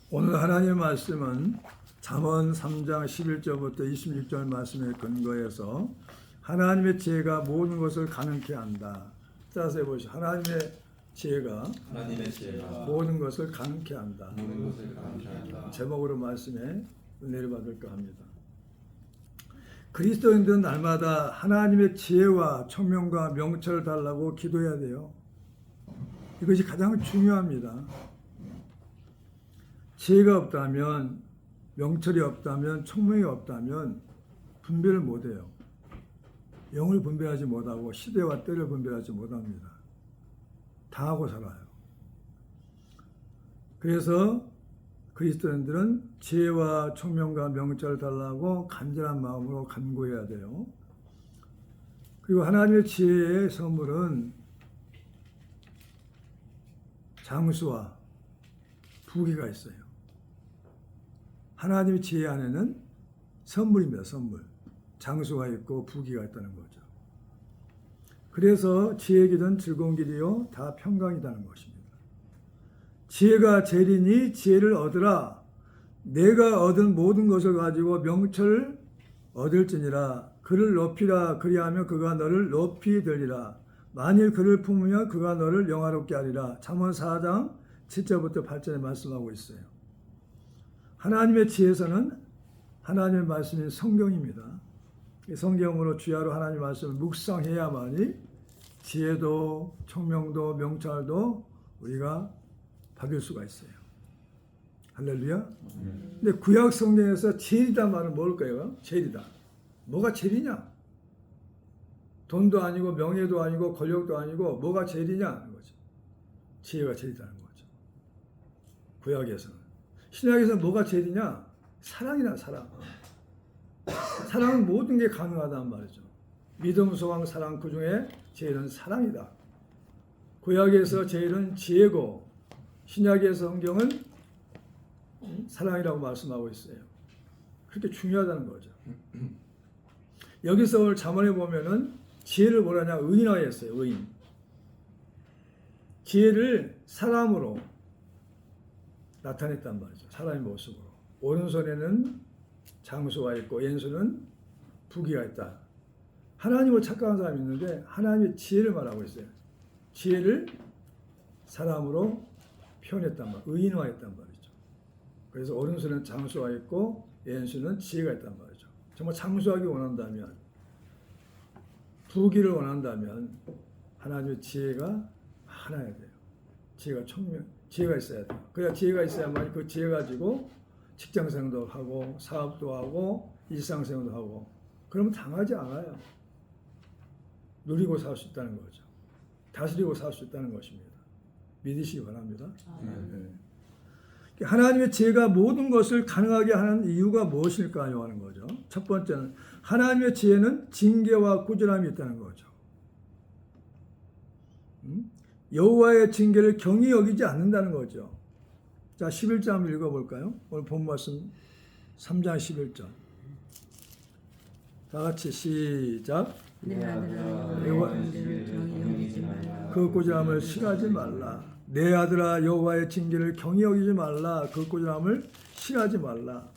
오늘 하나님의 말씀은 잠언 3장 11절부터 26절 말씀에 근거해서 하나님의 지혜가 모든 것을 가능케 한다. 따라서 해보시죠. 하나님의 지혜가 모든 것을 가능케 한다. 제목으로 말씀에 은혜를 받을까 합니다. 그리스도인들은 날마다 하나님의 지혜와 총명과 명철을 달라고 기도해야 돼요. 이것이 가장 중요합니다. 지혜가 없다면, 명철이 없다면, 총명이 없다면 분별을 못해요. 영을 분별하지 못하고 시대와 때를 분별하지 못합니다. 다 하고 살아요. 그래서 그리스도인들은 지혜와 총명과 명철을 달라고 간절한 마음으로 간구해야 돼요. 그리고 하나님의 지혜의 선물은 장수와 부귀가 있어요. 하나님의 지혜 안에는 선물입니다. 선물. 장수가 있고 부귀가 있다는 거죠. 그래서 지혜의 길은 즐거운 길이요 다 평강이라는 것입니다. 지혜가 재리니 지혜를 얻으라. 내가 얻은 모든 것을 가지고 명철을 얻을지니라. 그를 높이라. 그리하면 그가 너를 높이 들리라. 만일 그를 품으면 그가 너를 영화롭게 하리라. 잠언 4장 7절부터 8절에 말씀하고 있어요. 하나님의 지혜서는 하나님의 말씀인 성경입니다. 성경으로 주야로 하나님의 말씀을 묵상해야만이 지혜도 총명도 명철도 우리가 받을 수가 있어요. 할렐루야. 근데 구약 성경에서 제일이란 말은 뭘까요? 제일이다. 뭐가 제일이냐? 돈도 아니고 명예도 아니고 권력도 아니고 뭐가 제일이냐 하는 거죠. 지혜가 제일이라는 거죠. 구약에서는. 신약에서는 뭐가 제일이냐? 사랑이다. 사랑. 사랑은 모든 게 가능하다는 말이죠. 믿음, 소망, 사랑 그 중에 제일은 사랑이다. 구약에서 제일은 지혜고 신약에서 성경은 사랑이라고 말씀하고 있어요. 그렇게 중요하다는 거죠. 여기서 오늘 잠언에 보면은 지혜를 뭐라냐? 의인화했어요. 의인. 지혜를 사람으로 나타냈단 말이죠. 사람의 모습으로. 오른손에는 장수가 있고 왼손은 부귀가 있다. 하나님을 착각한 사람이 있는데 하나님의 지혜를 말하고 있어요. 지혜를 사람으로 표현했단 말이죠. 의인화했단 말이죠. 그래서 오른손에는 장수가 있고 왼손은 지혜가 있단 말이죠. 정말 장수하기 원한다면 부귀를 원한다면 하나님의 지혜가 많아야 돼요. 지혜가 총명, 지혜가 있어야 돼요. 그래야 지혜가 있어야만 그 지혜 가지고 직장생활도 하고 사업도 하고 일상생활도 하고 그러면 당하지 않아요. 누리고 살 수 있다는 거죠. 다스리고 살 수 있다는 것입니다. 믿으시기 바랍니다. 네. 하나님의 지혜가 모든 것을 가능하게 하는 이유가 무엇일까요? 하는 거죠. 첫 번째는 하나님의 지혜는 징계와 꾸준함이 있다는 거죠. 여호와의 징계를 경히 여기지 않는다는 거죠. 자, 11절 한번 읽어볼까요? 오늘 본 말씀 3장 11절. 다 같이 시작. 내 아들아 여호와의 징계를 경히 여기지 말라. 그 꾸준함을 싫어하지 말라. 내 아들아 여호와의 징계를 경히 여기지 말라. 그 꾸준함을 싫어하지 말라.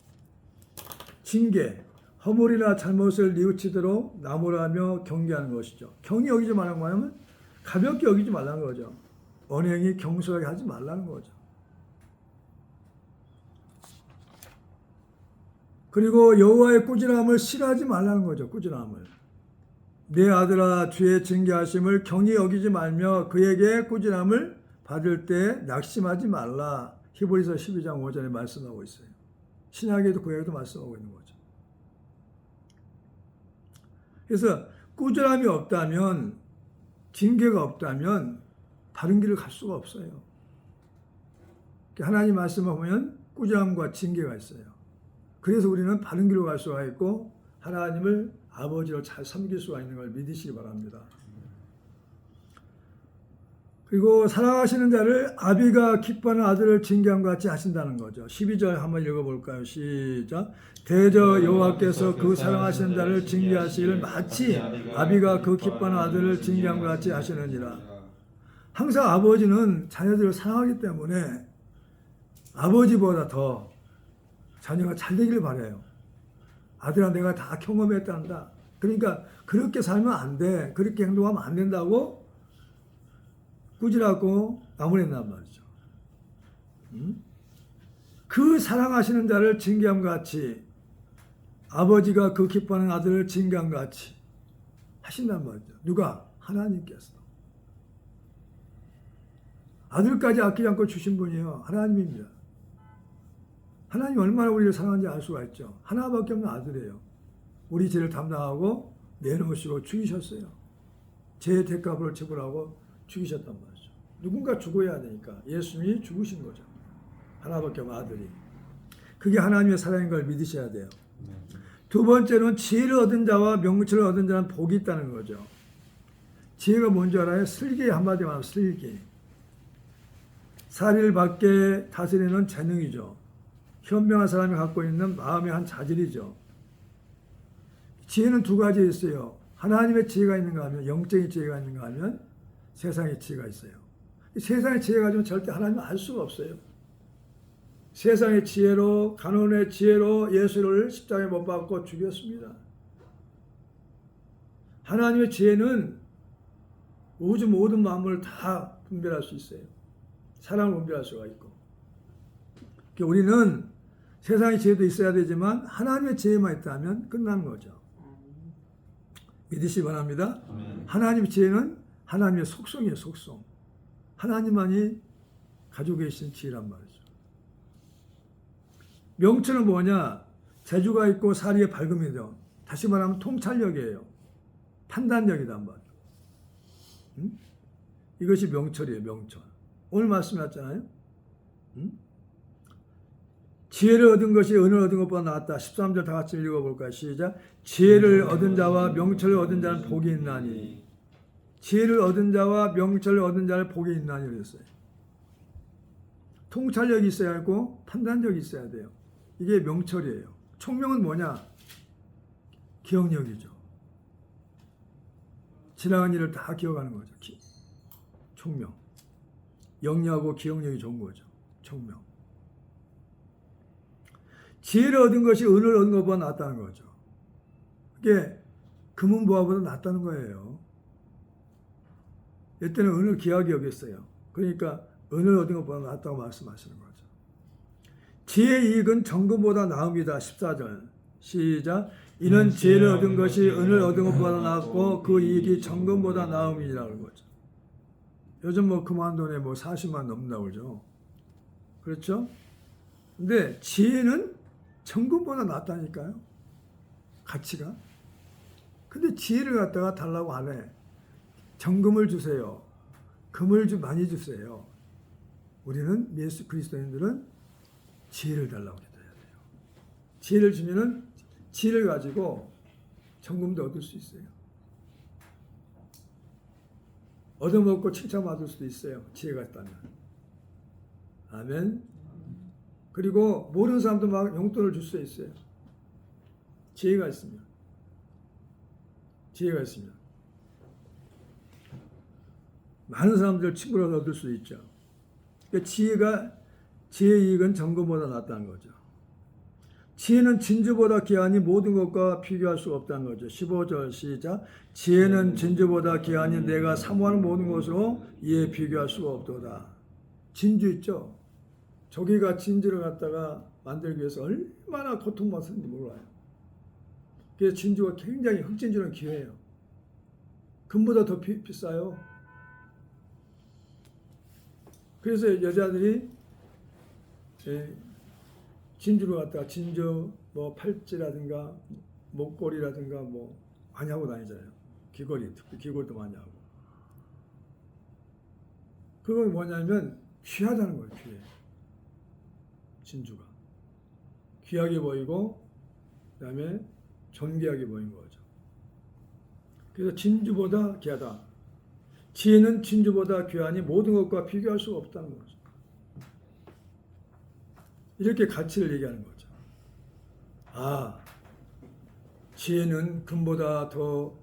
징계, 허물이나 잘못을 뉘우치도록 나무라며 경계하는 것이죠. 경히 여기지 말라는 거는 가볍게 여기지 말라는 거죠. 언행이 경솔하게 하지 말라는 거죠. 그리고 여호와의 꾸준함을 싫어하지 말라는 거죠. 꾸준함을. 내 아들아 주의 징계하심을 경히 여기지 말며 그에게 꾸준함을 받을 때 낙심하지 말라. 히브리서 12장 5절에 말씀하고 있어요. 신약에도 구약에도 말씀하고 있는 거죠. 그래서 꾸준함이 없다면 징계가 없다면 바른 길을 갈 수가 없어요. 하나님 말씀을 보면 꾸준함과 징계가 있어요. 그래서 우리는 바른 길로 갈 수가 있고 하나님을 아버지로 잘 섬길 수가 있는 걸 믿으시기 바랍니다. 그리고 사랑하시는 자를 아비가 기뻐하는 아들을 징계함과 같이 하신다는 거죠. 12절 한번 읽어볼까요? 시작. 대저 여호와께서 그 사랑하시는 자를 징계하시기를 마치 아비가 그 기뻐하는 아들을 징계함과 같이 하시느니라. 항상 아버지는 자녀들을 사랑하기 때문에 아버지보다 더 자녀가 잘 되기를 바라요. 아들아 내가 다 경험했단다. 그러니까 그렇게 살면 안 돼. 그렇게 행동하면 안 된다고 꾸지라고 나무랬단 말이죠. 그 사랑하시는 자를 징계함과 같이 아버지가 그 기뻐하는 아들을 징계함과 같이 하신단 말이죠. 누가? 하나님께서. 아들까지 아끼지 않고 주신 분이요. 하나님입니다. 하나님 얼마나 우리를 사랑하는지 알 수가 있죠. 하나밖에 없는 아들이에요. 우리 죄를 담당하고 내놓으시고 죽이셨어요. 죄의 대가를 지불하고 죽이셨단 말이죠. 누군가 죽어야 되니까 예수님이 죽으신 거죠. 하나밖에 없는 아들이. 그게 하나님의 사랑인 걸 믿으셔야 돼요. 두 번째는 지혜를 얻은 자와 명철을 얻은 자는 복이 있다는 거죠. 지혜가 뭔지 알아요? 슬기, 한마디로 말하면 슬기. 사리를 밖에 다스리는 재능이죠. 현명한 사람이 갖고 있는 마음의 한 자질이죠. 지혜는 두 가지 있어요. 하나님의 지혜가 있는가 하면, 영적인 지혜가 있는가 하면 세상의 지혜가 있어요. 세상의 지혜 가지고 절대 하나님을 알 수가 없어요. 세상의 지혜로, 간혼의 지혜로 예수를 십자가에 못 박고 죽였습니다. 하나님의 지혜는 우주 모든 만물을 다 분별할 수 있어요. 사랑을 분별할 수가 있고. 우리는 세상의 지혜도 있어야 되지만 하나님의 지혜만 있다면 끝나는 거죠. 믿으시기 바랍니다. 하나님의 지혜는 하나님의 속성이에요. 속성. 하나님만이 가지고 계신 지혜란 말이죠. 명철은 뭐냐? 재주가 있고 사리의 밝음이죠. 다시 말하면 통찰력이에요. 판단력이란 말이죠. 이것이 명철이에요. 명철. 오늘 말씀하셨잖아요. 지혜를 얻은 것이 은혜를 얻은 것보다 낫다. 13절 다 같이 읽어볼까요? 시작. 지혜를 얻은 자와 명철을 얻은 자는 복이 있나니. 지혜를 얻은 자와 명철을 얻은 자는 복이 있나니 그랬어요. 통찰력이 있어야 하고 판단력이 있어야 돼요. 이게 명철이에요. 총명은 뭐냐? 기억력이죠. 지나간 일을 다 기억하는 거죠. 총명. 영리하고 기억력이 좋은 거죠. 총명. 지혜를 얻은 것이 은혜를 얻은 것보다 낫다는 거죠. 그게 금은보화보다 낫다는 거예요. 이때는 은혜를 귀하게 여겼어요. 그러니까 은혜를 얻은 것보다 낫다고 말씀하시는 거죠. 지혜의 이익은 정금보다 나음이다. 14절 시작. 이는 지혜를 얻은 것이 은혜를 얻은 것보다 낫고 그 이익이 정금보다 나음이라는 거죠. 요즘 뭐 금한 돈에 뭐 40만 넘는다고 그러죠. 그렇죠? 근데 지혜는 정금보다 낫다니까요. 가치가. 근데 지혜를 갖다가 달라고 안 해. 정금을 주세요. 금을 많이 주세요. 우리는 예수 그리스도인들은 지혜를 달라고 해야 돼요. 지혜를 주면은 지혜를 가지고 정금도 얻을 수 있어요. 얻어먹고 칭찬받을 수도 있어요. 지혜가 있다면. 아멘. 그리고 모르는 사람도 막 용돈을 줄 수 있어요. 지혜가 있으면. 지혜가 있으면. 많은 사람들 친구를 얻을 수 있죠. 그러니까 지혜의 이익은 정금보다 낫다는 거죠. 지혜는 진주보다 귀하니 모든 것과 비교할 수 없다는 거죠. 15절 시작. 지혜는 진주보다 귀하니 내가 사모하는 모든 것으로 이에 비교할 수가 없도다. 진주 있죠? 조개가 진주를 갖다가 만들기 위해서 얼마나 고통받았는지 몰라요. 그래서 진주가 굉장히 흑진주는 귀해요. 금보다 더 비싸요. 그래서 여자들이 진주를 갖다가 진주 뭐 팔찌라든가 목걸이라든가 뭐 많이 하고 다니잖아요. 귀걸이, 특히 귀걸이도 많이 하고. 그건 뭐냐면 귀하다는 거예요. 귀해. 진주가 귀하게 보이고 그다음에 존귀하게 보이는 거죠. 그래서 진주보다 귀하다. 지혜는 진주보다 귀하니 모든 것과 비교할 수가 없다는 거죠. 이렇게 가치를 얘기하는 거죠. 아, 지혜는 금보다 더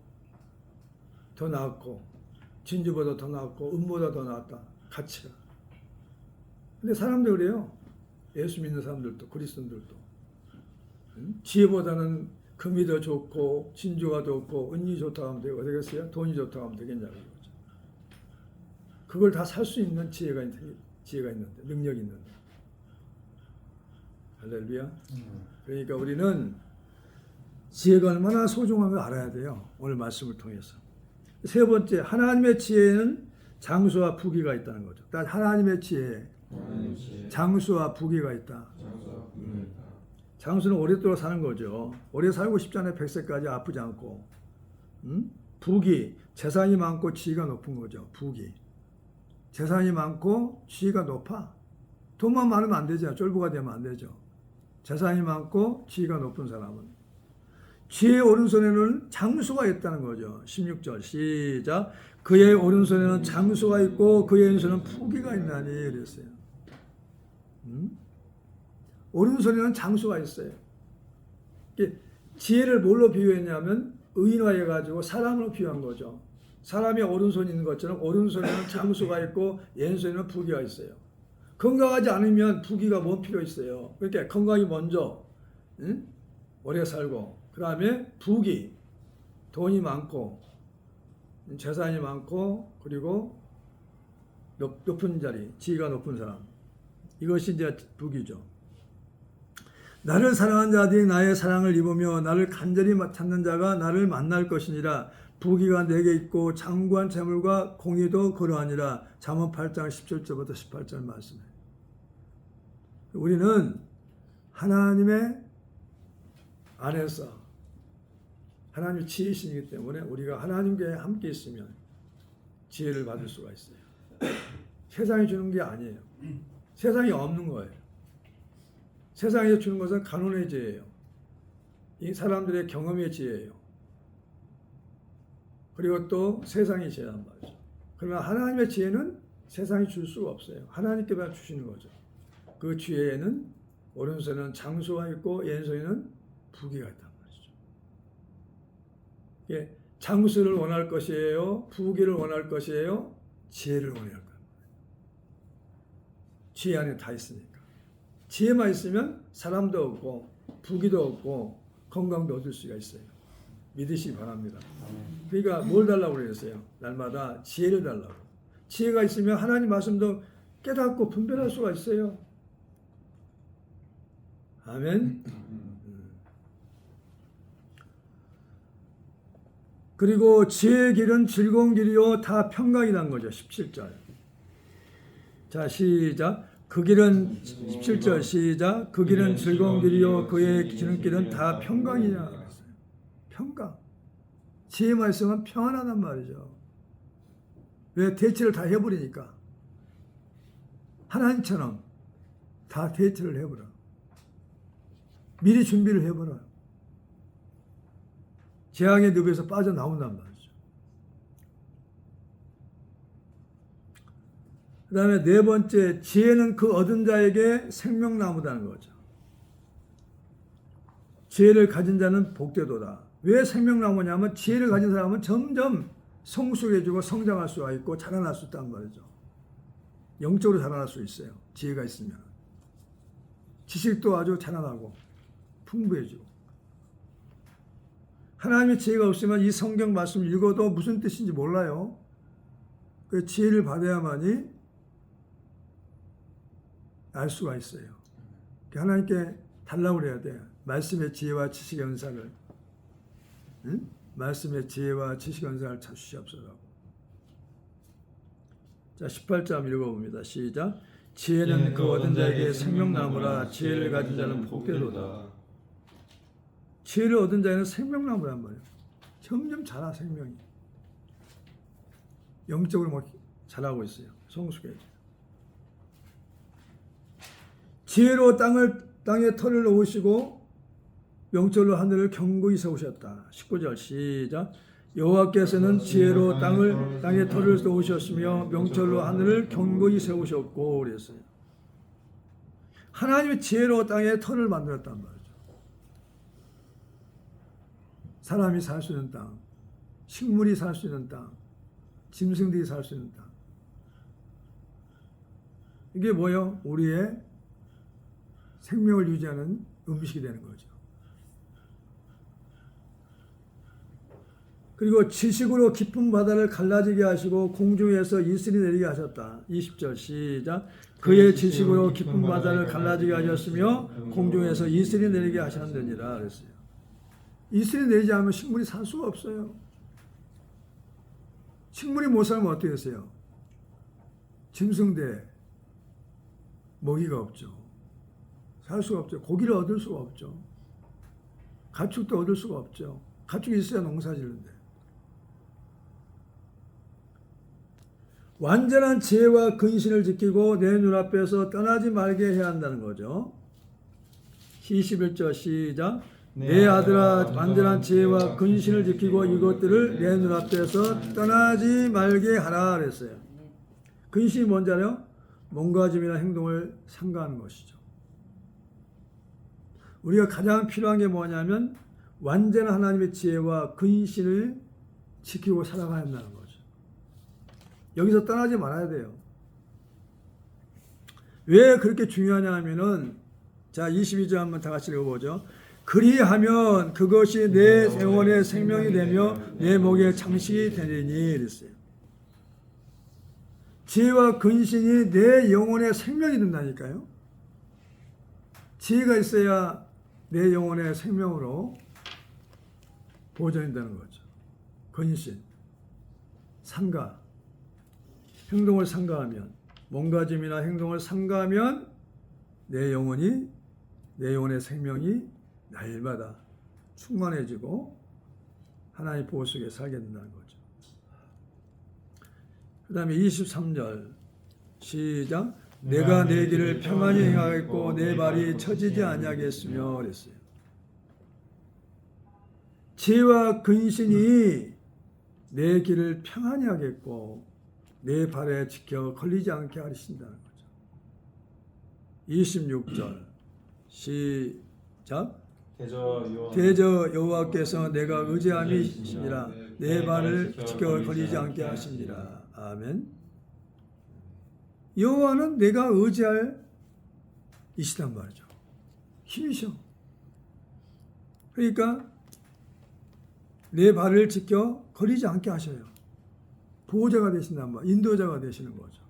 낫고 진주보다 더 낫고 은보다 더 낫다. 가치가. 근데 사람들 그래요. 예수 믿는 사람들도 그리스도인들도. 지혜보다는 금이 더 좋고 진주가 더 좋고 은이 좋다고 하면 되겠어요? 돈이 좋다고 하면 되겠냐고 이거죠. 그걸 다 살 수 있는 지혜가 있는데, 능력이 있는데. 할렐루야. 그러니까 우리는 지혜가 얼마나 소중한 걸 알아야 돼요. 오늘 말씀을 통해서. 세 번째, 하나님의 지혜에는 장수와 부귀가 있다는 거죠. 하나님의 지혜에 장수와 부귀가 있다. 장수는 오랫동안 사는 거죠. 오래 살고 싶잖아요. 100세까지 아프지 않고. 부귀, 재산이 많고 지위가 높은 거죠. 부귀. 재산이 많고 지위가 높아. 돈만 많으면 안 되죠. 쫄보가 되면 안 되죠. 재산이 많고 지위가 높은 사람은. 지혜의 오른손에는 장수가 있다는 거죠. 16절 시작. 그의 오른손에는 장수가 있고 그의 왼손에는 부귀가 있나니 그랬어요. 오른손에는 장수가 있어요. 지혜를 뭘로 비유했냐면 의인화해가지고 사람으로 비유한 거죠. 사람이 오른손이 있는 것처럼 오른손에는 장수가 있고 왼손에는 부귀가 있어요. 건강하지 않으면 부귀가 뭐 필요 있어요. 그러니까 건강이 먼저, 오래 살고 그 다음에 부귀, 돈이 많고 재산이 많고 그리고 높은 자리, 지위가 높은 사람. 이것이 이제 부귀죠. 나를 사랑하는 자들이 나의 사랑을 입으며 나를 간절히 찾는 자가 나를 만날 것이니라. 부귀가 내게 있고 장구한 재물과 공의도 그러하니라. 잠언 8장 17절부터 18절 말씀이에요. 우리는 하나님의 안에서 하나님의 지혜이시기 때문에 우리가 하나님께 함께 있으면 지혜를 받을 수가 있어요. 세상이 주는 게 아니에요. 세상이 없는 거예요. 세상에 주는 것은 간혼의 지혜예요. 이 사람들의 경험의 지혜예요. 그리고 또 세상의 지혜란 말이죠. 그러나 하나님의 지혜는 세상이 줄 수가 없어요. 하나님께만 주시는 거죠. 그 지혜에는 오른손에는 장수가 있고 왼손에는 부귀가 있단 말이죠. 예, 장수를 원할 것이에요? 부귀를 원할 것이에요? 지혜를 원할 거예요. 지혜 안에 다 있으니까. 지혜만 있으면 사람도 없고 부귀도 없고 건강도 얻을 수가 있어요. 믿으시기 바랍니다. 그러니까 뭘 달라고 그랬어요? 날마다 지혜를 달라고. 지혜가 있으면 하나님 말씀도 깨닫고 분별할 수가 있어요. 아멘. 그리고 지혜의 길은 즐거운 길이요 다 평강이라는 거죠. 17절. 자, 시작. 그 길은 17절 시작. 그 길은 즐거운 길이요 그의 지름길은 다 평강이냐. 평강. 지혜만 있으면 평안하단 말이죠. 왜? 대체를 다 해버리니까. 하나님처럼 다 대체를 해버려. 미리 준비를 해버려요. 재앙의 늪에서 빠져나온단 말이죠. 그 다음에 네 번째, 지혜는 그 얻은 자에게 생명나무라는 거죠. 지혜를 가진 자는 복되도다. 왜 생명나무냐면 지혜를 가진 사람은 점점 성숙해지고 성장할 수가 있고 자라날 수 있다는 말이죠. 영적으로 자라날 수 있어요. 지혜가 있으면. 지식도 아주 자라나고 풍부해지고. 하나님의 지혜가 없으면 이 성경 말씀 읽어도 무슨 뜻인지 몰라요. 그 지혜를 받아야만이 알 수가 있어요. 하나님께 달라고 그래야 돼요. 말씀의 지혜와 지식의 은사를. 응? 말씀의 지혜와 지식의 은사를 주시옵소서. 자, 18절 읽어봅니다. 시작. 지혜는 그 얻은 자에게 생명나무라. 지혜를 가진 자는 복되도다. 지혜를 얻은 자에는 생명나무란 말이에요. 점점 자라 생명이. 영적으로 막 자라고 있어요. 성숙해져. 지혜로 땅에 털을 놓으시고 명철로 하늘을 견고히 세우셨다. 19절 시작. 여호와께서는 지혜로 땅에 털을 놓으셨으며 명철로 하늘을 견고히 세우셨고 그랬어요. 하나님의 지혜로 땅에 털을 만들었단 말이죠. 사람이 살 수 있는 땅, 식물이 살 수 있는 땅, 짐승들이 살 수 있는 땅. 이게 뭐예요? 우리의 생명을 유지하는 음식이 되는 거죠. 그리고 지식으로 깊은 바다를 갈라지게 하시고 공중에서 이슬이 내리게 하셨다. 20절 시작. 그의 지식으로 깊은 바다를 갈라지게 하셨으며 공중에서 이슬이 내리게 하셨느니라 그랬어요. 이슬이 내리지 않으면 식물이 살 수가 없어요. 식물이 못 살면 어떻게 되세요? 짐승대 먹이가 없죠. 살 수가 없죠. 고기를 얻을 수가 없죠. 가축도 얻을 수가 없죠. 가축이 있어야 농사 지는데. 완전한 지혜와 근신을 지키고 내 눈앞에서 떠나지 말게 해야 한다는 거죠. 21절 시작. 내 아들아 완전한 지혜와 근신을 지키고 이것들을 내 눈앞에서 떠나지 말게 하라 그랬어요. 근신이 뭔지 알아요? 몸가짐이나 행동을 삼가하는 것이죠. 우리가 가장 필요한 게 뭐냐면 완전한 하나님의 지혜와 근신을 지키고 살아가야 한다는 거죠. 여기서 떠나지 말아야 돼요. 왜 그렇게 중요하냐 하면은 자 22절 한번 다 같이 읽어보죠. 그리하면 그것이 내 영혼의 생명이 되며 내 목의 장식이 되리니 이랬어요. 지혜와 근신이 내 영혼의 생명이 된다니까요. 지혜가 있어야 내 영혼의 생명으로 보존된다는 거죠. 근신, 삼가, 행동을 삼가하면, 몸가짐이나 행동을 삼가하면 내 영혼의 생명이 날마다 충만해지고 하나님의 보호 속에 살게 된다는 거죠. 그 다음에 23절 시작. 내가 내 길을 평안히 행하겠고 내 발이 처지지 아니하겠으며 그랬어요. 지혜와 근신이 내 길을 평안히 하겠고 내 발에 지켜 걸리지 않게 하신다는 거죠. 26절 시작. 대저 여호와께서 내가 의지함이시니라 내 발을 지켜 걸리지 않게 하시니라. 아멘. 여호와는 내가 의지할 이시단 말이죠. 힘이셔. 그러니까 내 발을 지켜 걸리지 않게 하셔요. 보호자가 되신단 말이에요. 인도자가 되시는 거죠.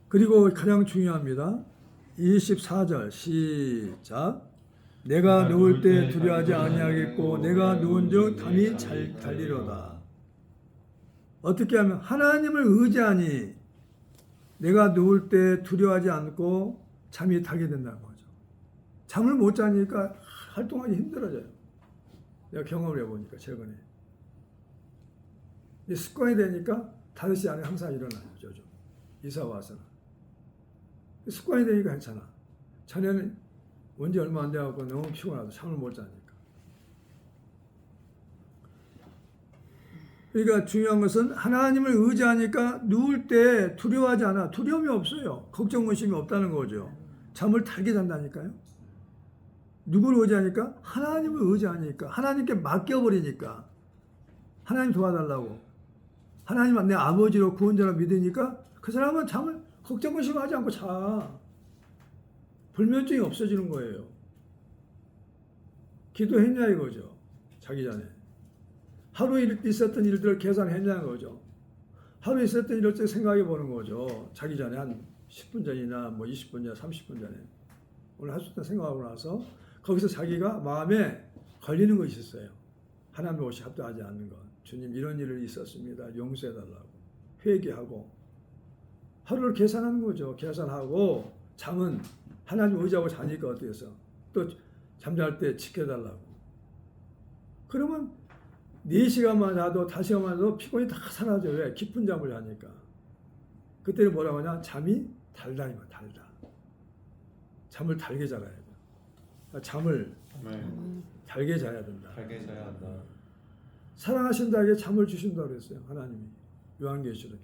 그리고 가장 중요합니다. 24절 시작. 내가 누울 때 두려워하지 아니하겠고 내가 누운즉 잠이 잘 달리로다. 어떻게 하면 하나님을 의지하니 내가 누울 때 두려워하지 않고 잠이 달게 된다는 거죠. 잠을 못 자니까 활동하기 힘들어져요. 내가 경험을 해보니까 최근에 습관이 되니까 5시 안에 항상 일어나요. 요즘 이사 와서는 습관이 되니까 괜찮아. 전에는 언제 얼마 안 돼갖고 너무 피곤하고 잠을 못 자니까. 그러니까 중요한 것은 하나님을 의지하니까 누울 때 두려워하지 않아. 두려움이 없어요. 걱정 근심이 없다는 거죠. 잠을 달게 잔다니까요. 누구를 의지하니까? 하나님을 의지하니까. 하나님께 맡겨버리니까. 하나님 도와달라고. 하나님 내 아버지로 구원자로 믿으니까 그 사람은 잠을 걱정 근심하지 않고 자. 불면증이 없어지는 거예요. 기도했냐 이거죠. 자기 전에. 하루 있었던 일들을 계산했냐는 거죠. 하루 있었던 일을 생각해 보는 거죠. 자기 전에 한 10분 전이나 뭐 20분 전, 30분 전에. 오늘 할 수 있다 생각하고 나서 거기서 자기가 마음에 걸리는 것이 있었어요. 하나님의 옷이 합당하지 않는 것. 주님 이런 일이 있었습니다. 용서해 달라고. 회개하고. 하루를 계산하는 거죠. 계산하고 잠은 하나님 의지하고 자니까 어떻게 해서 또 잠잘 때 지켜달라고. 그러면 4시간만 자도 5시간만 자도 피곤이 다 사라져요. 왜? 깊은 잠을 자니까. 그때는 뭐라고 하냐? 잠이 달다니까 달다. 잠을 달게 자야 돼. 잠을 달게 자야 된다. 달게 자야 한다. 사랑하신 자에게 잠을 주신다고 그랬어요. 하나님이. 요한계시록에.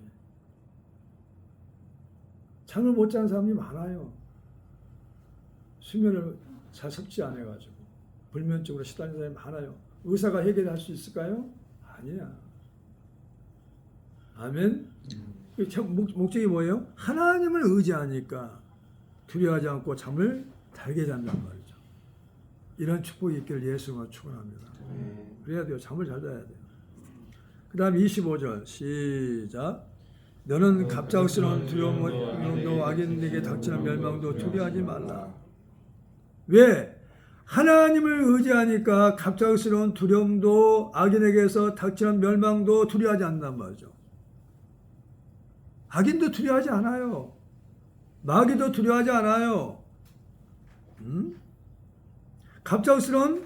잠을 못 자는 사람이 많아요. 수면을 잘 섭취 안 해가지고 불면증으로 시달리는 사람이 많아요. 의사가 해결할 수 있을까요? 아니야. 아멘. 목적이 뭐예요? 하나님을 의지하니까 두려워하지 않고 잠을 달게 잔단 말이죠. 이런 축복이 있기를 예수가 축원합니다. 그래야 돼요. 잠을 잘 자야 돼요. 그 다음 25절 시작. 너는 갑작스러운 두려움도 악인에게 닥치는 멸망도 두려워하지 말라. 왜? 하나님을 의지하니까 갑작스러운 두려움도 악인에게서 닥치는 멸망도 두려워하지 않는단 말이죠. 악인도 두려워하지 않아요. 마귀도 두려워하지 않아요. 갑작스러운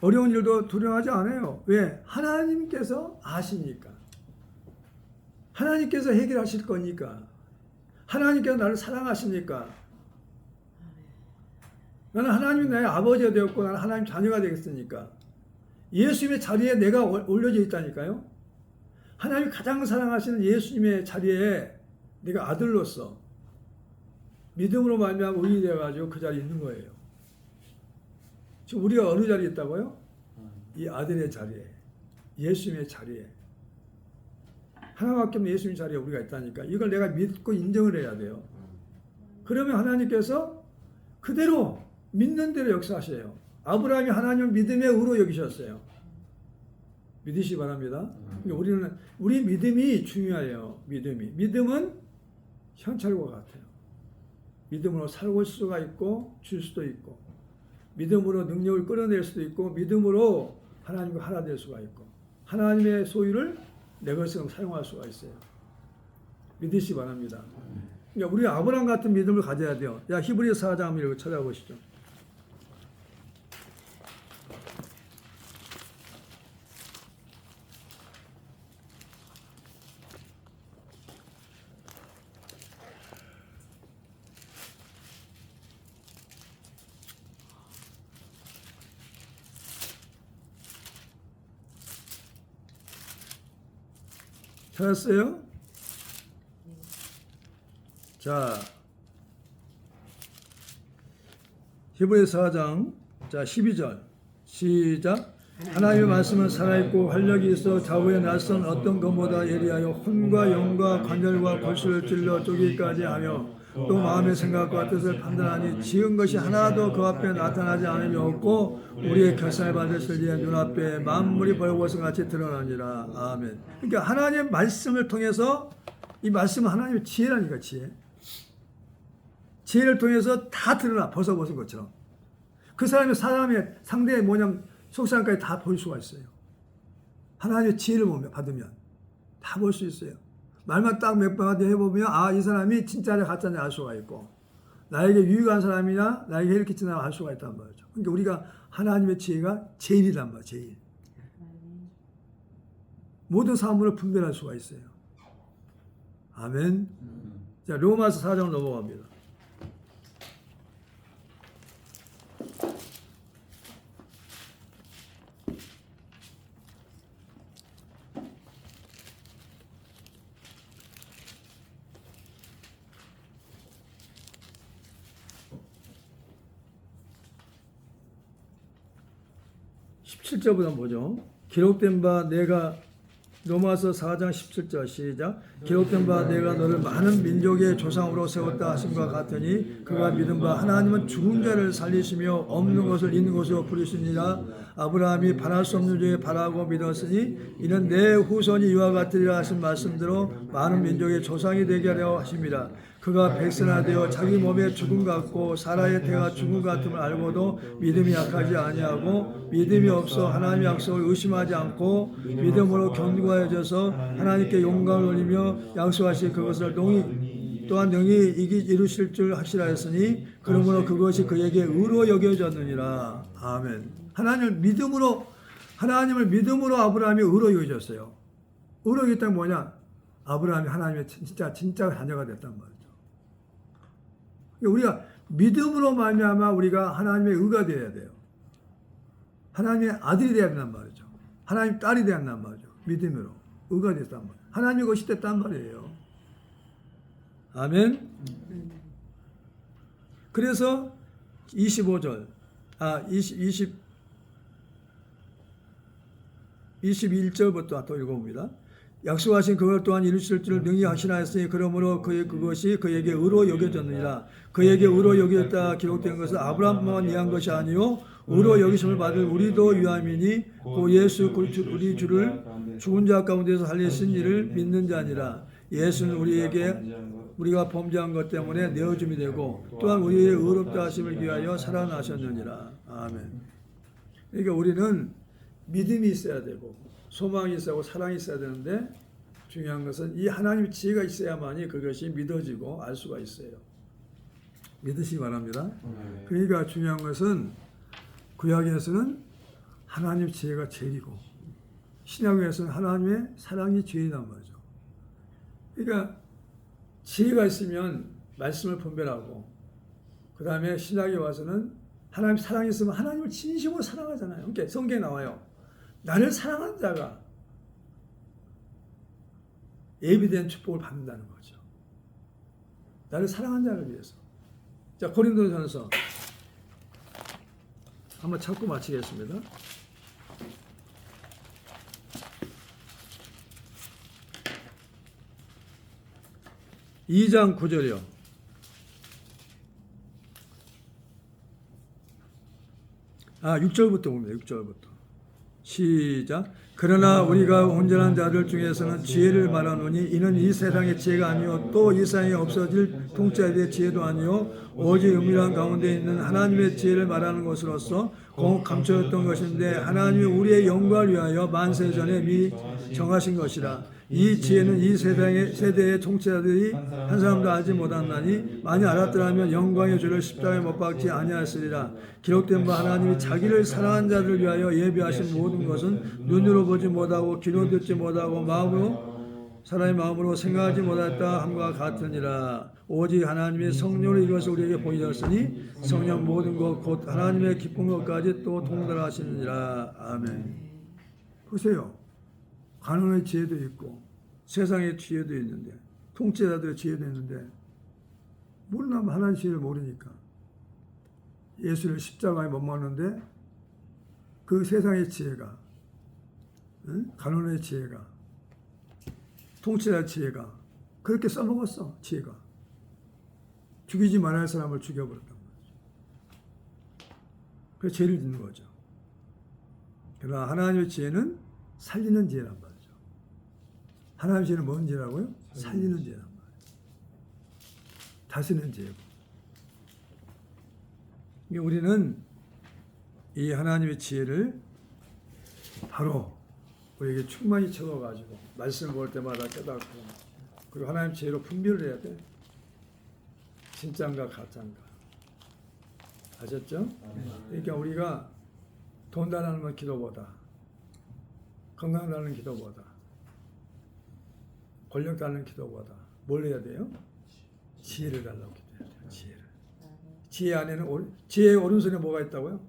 어려운 일도 두려워하지 않아요. 왜? 하나님께서 아시니까. 하나님께서 해결하실 거니까. 하나님께서 나를 사랑하시니까. 나는 하나님이 나의 아버지가 되었고 나는 하나님 자녀가 되겠으니까. 예수님의 자리에 내가 올려져 있다니까요. 하나님이 가장 사랑하시는 예수님의 자리에 내가 아들로서 믿음으로 말미암아 의인이 되어가지고 그 자리에 있는 거예요. 지금 우리가 어느 자리에 있다고요? 이 아들의 자리에, 예수님의 자리에. 하나밖에 없는 예수님 자리에 우리가 있다니까. 이걸 내가 믿고 인정을 해야 돼요. 그러면 하나님께서 그대로 믿는 대로 역사하셔요. 아브라함이 하나님을 믿음의 의로 여기셨어요. 믿으시기 바랍니다. 그러니까 우리 믿음이 중요해요. 믿음은 현찰과 같아요. 믿음으로 살고 수가 있고 줄 수도 있고, 믿음으로 능력을 끌어낼 수도 있고, 믿음으로 하나님과 하나 될 수가 있고, 하나님의 소유를 내 것처럼 사용할 수가 있어요. 믿으시기 바랍니다. 그러니까 우리 아브라함 같은 믿음을 가져야 돼요. 야, 히브리서 4장 한번 찾아보시죠. 찾았어요? 자, 히브리서 4장 12절 시작. 하나님의 말씀은 살아있고 활력이 있어 좌우에 낯선 어떤 것보다 예리하여 혼과 영과 관절과 골수를 찔러 쪼개기까지 하며 또 마음의 생각과 뜻을 판단하니 지은 것이 하나도 그 앞에 나타나지 않음이 없고 우리의 결산을 받으실 이의 눈앞에 만물이 벌거벗은 같이 드러나니라. 아멘. 그러니까 하나님의 말씀을 통해서, 이 말씀은 하나님의 지혜라니까, 지혜. 지혜를 통해서 다 드러나, 벗어벗은 것처럼. 그 사람의 상대의 뭐냐면 속사람까지 다 볼 수가 있어요. 하나님의 지혜를 받으면 다 볼 수 있어요. 말만 딱 몇 번 해보면 이 사람이 진짜냐 가짜냐 알 수가 있고, 나에게 유익한 사람이냐 나에게 해를 끼치는 사람 알 수가 있단 말이죠. 그러니까 우리가 하나님의 지혜가 제일이란 말이에요. 제일. 모든 사물을 분별할 수가 있어요. 아멘. 자, 로마서 4장 넘어갑니다. (17절부터) 보죠. 기록된 바 내가, 로마서 4장 17절 시작. 기록된 바 내가 너를 많은 민족의 조상으로 세웠다 하심과 같으니 그가 믿은 바 하나님은 죽은 자를 살리시며 없는 것을 있는 것으로 부르시니라. 아브라함이 바랄 수 없는 중에 바라고 믿었으니 이는 내 후손이 이와 같으리라 하신 말씀대로 많은 민족의 조상이 되게 하려 하심이라. 그가 백선하되어 자기 몸에 죽음 같고 사라의 태가 죽음 같음을 알고도 믿음이 약하지 아니하고 믿음이 없어 하나님의 약속을 의심하지 않고 믿음으로 견고해져서 하나님께 영광을 올리며 약속하신 그것을 또한 능히 이루실 줄 확실하였으니 그러므로 그것이 그에게 의로 여겨졌느니라. 아멘. 하나님을 믿음으로 아브라함이 의로 여겨졌어요. 의로 여겼다는 뭐냐? 아브라함이 하나님의 진짜 자녀가 됐단 말이에요. 우리가 믿음으로 말미암아 우리가 하나님의 의가 되어야 돼요. 하나님의 아들이 되어야 된단 말이죠. 하나님 딸이 되어야 된단 말이죠. 믿음으로 의가 됐단 말이에요. 하나님의 것이 됐단 말이에요. 아멘. 그래서 21절부터 또 읽어봅니다. 약속하신 그걸 또한 이루실 줄 능히 확신하였으니 그러므로 그것이 그에게 의로 여겨졌느니라. 그에게 의로 여겨졌다 기록된 것은 아브라함만 위한 것이 아니요 의로 여기심을 받을 우리도 위함이니 그 예수 우리 주를 죽은 자 가운데서 살리신 이를 믿는 자니라. 예수는 우리가 범죄한 것 때문에 내어줌이 되고 또한 우리의 의롭다 하심을 위하여 살아나셨느니라. 아멘. 그러니까 우리는 믿음이 있어야 되고 소망이 있어야 하고 사랑이 있어야 되는데 중요한 것은 이 하나님의 지혜가 있어야만이 그것이 믿어지고 알 수가 있어요. 믿으시기 바랍니다. 그러니까 중요한 것은 구약에서는 하나님의 지혜가 제일이고 신약에서는 하나님의 사랑이 제일이란 말이죠. 그러니까 지혜가 있으면 말씀을 분별하고 그 다음에 신약에 와서는 하나님 사랑이 있으면 하나님을 진심으로 사랑하잖아요. 그러니까 성경에 나와요. 나를 사랑하는 자가 예비된 축복을 받는다는 거죠. 나를 사랑하는 자를 위해서. 자, 고린도전서 한번 찾고 마치겠습니다. 2장 9절이요. 6절부터 봅니다. 6절부터. 시작. 그러나 우리가 온전한 자들 중에서는 지혜를 말하노니 이는 이 세상의 지혜가 아니요 또 이 세상에 없어질 통치자의 지혜도 아니요 오직 은밀한 가운데 있는 하나님의 지혜를 말하는 것으로서 곧 감춰졌던 것인데 하나님이 우리의 영광을 위하여 만세 전에 미리 정하신 것이라. 이 지혜는 이 세대의 통치자들이 한 사람도 알지 못하나니 만일 알았더라면 영광의 주를 십자가에 못 박지 아니하였으리라. 기록된 바 하나님이 자기를 사랑한 자들을 위하여 예비하신 모든 것은 눈으로 보지 못하고 귀로 듣지 못하고 사람의 마음으로 생각하지 못했다 함과 같으니라. 오직 하나님의 성령으로 이것을 우리에게 보이셨으니 성령 모든 것 곧 하나님의 기쁜 것까지 또 통달하시느니라. 아멘. 보세요. 가난의 지혜도 있고 세상의 지혜도 있는데 통치자들의 지혜도 있는데 모르면 하나님의 지혜를 모르니까 예수를 십자가에 못 먹는데 그 세상의 지혜가 가난의 지혜가 통치자의 지혜가 그렇게 써먹었어. 지혜가 죽이지 말아야 할 사람을 죽여버렸단 말이죠. 그래서 죄를 짓는 거죠. 그러나 하나님의 지혜는 살리는 지혜란 말이죠. 하나님의 지혜는 뭔 지혜라고요? 살리는 지혜란 말이에요. 다스리는 지혜고. 우리는 이 하나님의 지혜를 바로 우리에게 충만히 채워가지고 말씀을 볼 때마다 깨닫고 그리고 하나님 지혜로 분별을 해야 돼. 진짜인가 가짜인가. 아셨죠? 그러니까 우리가 돈 달라는 건 기도보다 건강 달라는 기도보다 권력 달라는 기도보다 뭘 해야 돼요? 지혜를 달라고 기도해야 돼요. 지혜를. 지혜 안에는 지혜의 오른손에 뭐가 있다고요?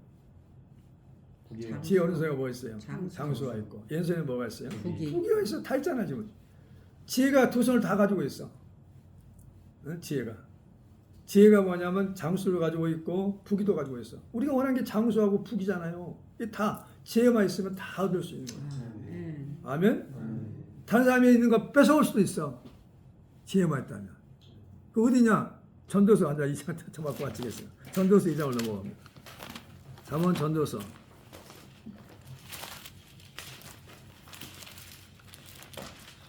지혜 오른손에 뭐가 있어요? 장수가 있고 왼손에 뭐가 있어요? 부기가 있어. 다 있잖아 지금. 지혜가 두 손을 다 가지고 있어. 응? 지혜가 뭐냐면 장수를 가지고 있고 부기도 가지고 있어. 우리가 원하는 게 장수하고 부기잖아요. 이게 다 지혜만 있으면 다 얻을 수 있는 거예요. 아멘? 다른 사람이 있는 거 뺏어올 수도 있어. 지혜만 있다면. 그 어디냐? 전도서 앉아 2장 맞고 마치겠어요. 전도서 2장을 넘어갑니다. 잠언 전도서.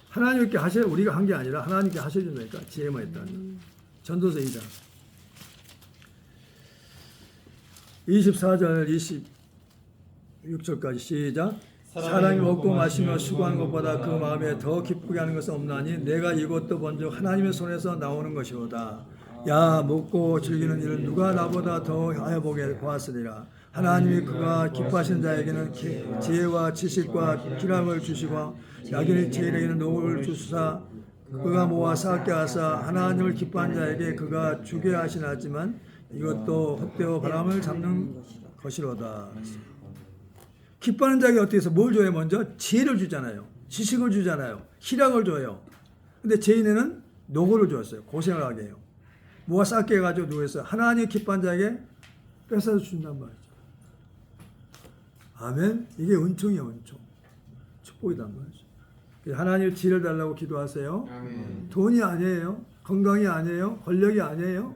하나님께 우리가 한 게 아니라 하나님께 하셔준다니까. 지혜만 있다면. 전도서 2장. 24절 26절까지 시작. 사람이 먹고 마시며 수고하는 것보다 그 마음에 더 기쁘게 하는 것은 없나니 내가 이것도 본즉 하나님의 손에서 나오는 것이로다. 야 먹고 즐기는 일을 누가 나보다 더 하여보게 보았으리라. 하나님이 그가 기뻐하시는 자에게는 지혜와 지식과 기량을 주시고 약인의 제일에게는 노를 주시사 그가 모아 쌓게 하사 하나님을 기뻐하는 자에게 그가 주게 하시나지만 이것도 헛되어 바람을 잡는 것이로다. 기뻐하는 자에게 어떻게 해서 뭘 줘요? 먼저 지혜를 주잖아요. 지식을 주잖아요. 희락을 줘요. 근데 죄인에는 노고를 줬어요. 고생을 하게 해요. 모아 쌓게 해가지고 누구했어요? 하나님 기뻐하는 자에게 뺏어서 준단 말이죠. 아멘. 이게 은총이야, 은총. 축복이단 말이죠. 하나님 지혜를 달라고 기도하세요. 아멘. 돈이 아니에요. 건강이 아니에요. 권력이 아니에요.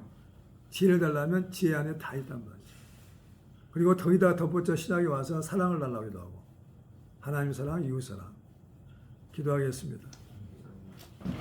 지혜를 달라면 지혜 안에 다 있단 말이죠. 그리고 거기다 덧붙여 신학에 와서 사랑을 달라고 기도하고 하나님 사랑, 이웃 사랑 기도하겠습니다.